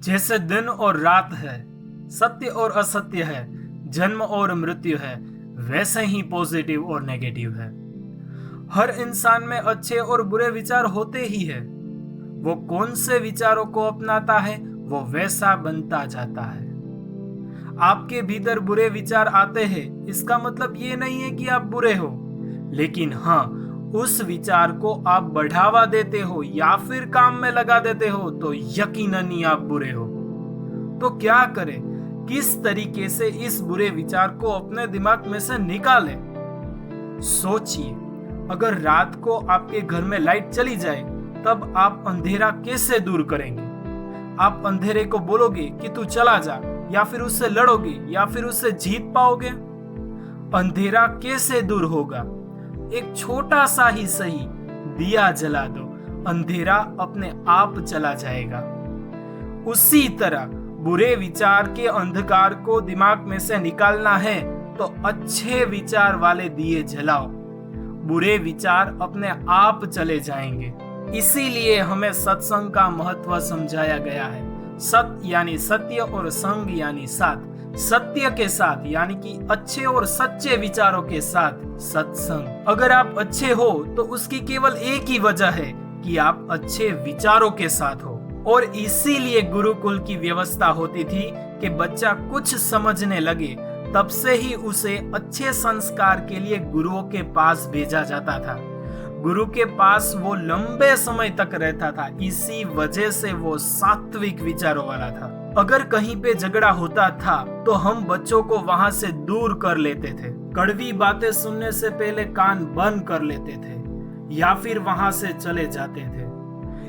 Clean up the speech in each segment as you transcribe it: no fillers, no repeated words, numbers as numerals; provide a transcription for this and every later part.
जैसे दिन और रात है, सत्य और असत्य है, जन्म और मृत्यु है, वैसे ही पॉजिटिव और नेगेटिव है। हर इंसान में अच्छे और बुरे विचार होते ही है। वो कौन से विचारों को अपनाता है वो वैसा बनता जाता है। आपके भीतर बुरे विचार आते हैं, इसका मतलब ये नहीं है कि आप बुरे हो, लेकिन हाँ, उस विचार को आप बढ़ावा देते हो या फिर काम में लगा देते हो तो यकीनन ही आप बुरे हो। तो क्या करें, किस तरीके से इस बुरे विचार को अपने दिमाग में से निकालें? सोचिए, अगर रात को आपके घर में लाइट चली जाए तब आप अंधेरा कैसे दूर करेंगे? आप अंधेरे को बोलोगे कि तू चला जा, या फिर उससे लड़ोगे, या फिर उससे जीत पाओगे? अंधेरा कैसे दूर होगा? एक छोटा सा ही सही दिया जला दो, अंधेरा अपने आप चला जाएगा। उसी तरह बुरे विचार के अंधकार को दिमाग में से निकालना है तो अच्छे विचार वाले दिए जलाओ, बुरे विचार अपने आप चले जाएंगे। इसीलिए हमें सत्संग का महत्व समझाया गया है। सत यानी सत्य और संग यानी साथ। सत्य के साथ यानी कि अच्छे और सच्चे विचारों के साथ सत्संग। अगर आप अच्छे हो तो उसकी केवल एक ही वजह है कि आप अच्छे विचारों के साथ हो। और इसीलिए गुरुकुल की व्यवस्था होती थी कि बच्चा कुछ समझने लगे तब से ही उसे अच्छे संस्कार के लिए गुरुओं के पास भेजा जाता था। गुरु के पास वो लंबे समय तक रहता था, इसी वजह से वो सात्विक विचारों वाला था। अगर कहीं पे झगड़ा होता था तो हम बच्चों को वहां से दूर कर लेते थे, कड़वी बातें सुनने से पहले कान बंद कर लेते थे या फिर वहां से चले जाते थे।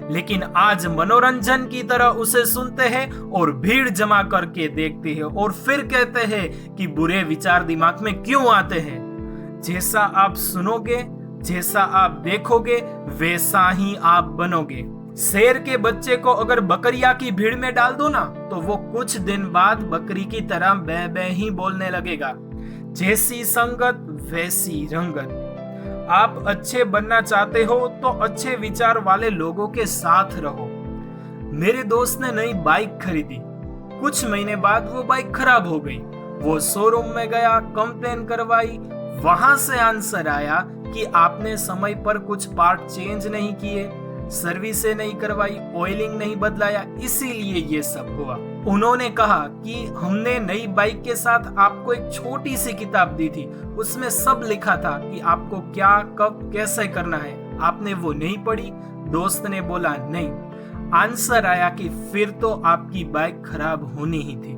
लेकिन आज मनोरंजन की तरह उसे सुनते हैं और भीड़ जमा करके देखते हैं और फिर कहते हैं कि बुरे विचार दिमाग में क्यों आते हैं। जैसा आप सुनोगे, जैसा आप देखोगे, वैसा ही आप बनोगे। शेर के बच्चे को अगर बकरिया की भीड़ में डाल दो ना तो वो कुछ दिन बाद बकरी की तरह बै बै ही बोलने लगेगा। जैसी संगत वैसी रंगत। आप अच्छे बनना चाहते हो तो अच्छे विचार वाले लोगों के साथ रहो। मेरे दोस्त ने नई बाइक खरीदी, कुछ महीने बाद वो बाइक खराब हो गई। वो शोरूम में गया, कंप्लेन करवाई, वहां से आंसर आया कि आपने समय पर कुछ पार्ट चेंज नहीं किए, सर्विसें नहीं करवाई, ऑयलिंग नहीं बदलाया, इसीलिए ये सब हुआ। उन्होंने कहा कि हमने नई बाइक के साथ आपको एक छोटी सी किताब दी थी, उसमें सब लिखा था कि आपको क्या कब कैसे करना है। आपने वो नहीं पढ़ी? दोस्त ने बोला नहीं। आंसर आया कि फिर तो आपकी बाइक खराब होनी ही थी।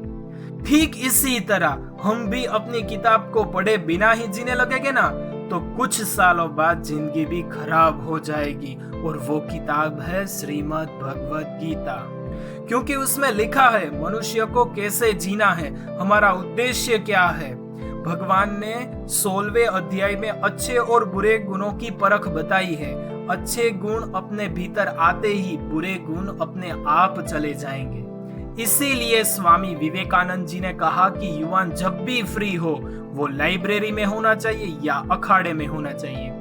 ठीक इसी तरह हम भी अपनी किताब को पढ़े बिना ही जीने लगेंगे ना तो कुछ सालों बाद जिंदगी भी खराब हो जाएगी। और वो किताब है श्रीमद् भगवत गीता, क्योंकि उसमें लिखा है मनुष्य को कैसे जीना है, हमारा उद्देश्य क्या है। भगवान ने 16वें अध्याय में अच्छे और बुरे गुणों की परख बताई है। अच्छे गुण अपने भीतर आते ही बुरे गुण अपने आप चले जाएंगे। इसीलिए स्वामी विवेकानंद जी ने कहा कि युवान जब भी फ्री हो वो लाइब्रेरी में होना चाहिए या अखाड़े में होना चाहिए।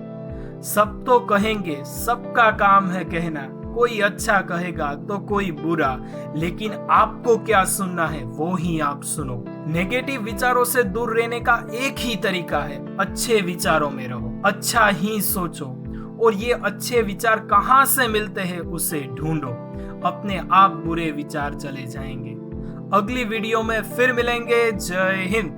सब तो कहेंगे, सबका काम है कहना, कोई अच्छा कहेगा तो कोई बुरा, लेकिन आपको क्या सुनना है वो ही आप सुनो। नेगेटिव विचारों से दूर रहने का एक ही तरीका है, अच्छे विचारों में रहो, अच्छा ही सोचो। और ये अच्छे विचार कहाँ से मिलते हैं उसे ढूंढो, अपने आप बुरे विचार चले जाएंगे। अगली वीडियो में फिर मिलेंगे। जय हिंद।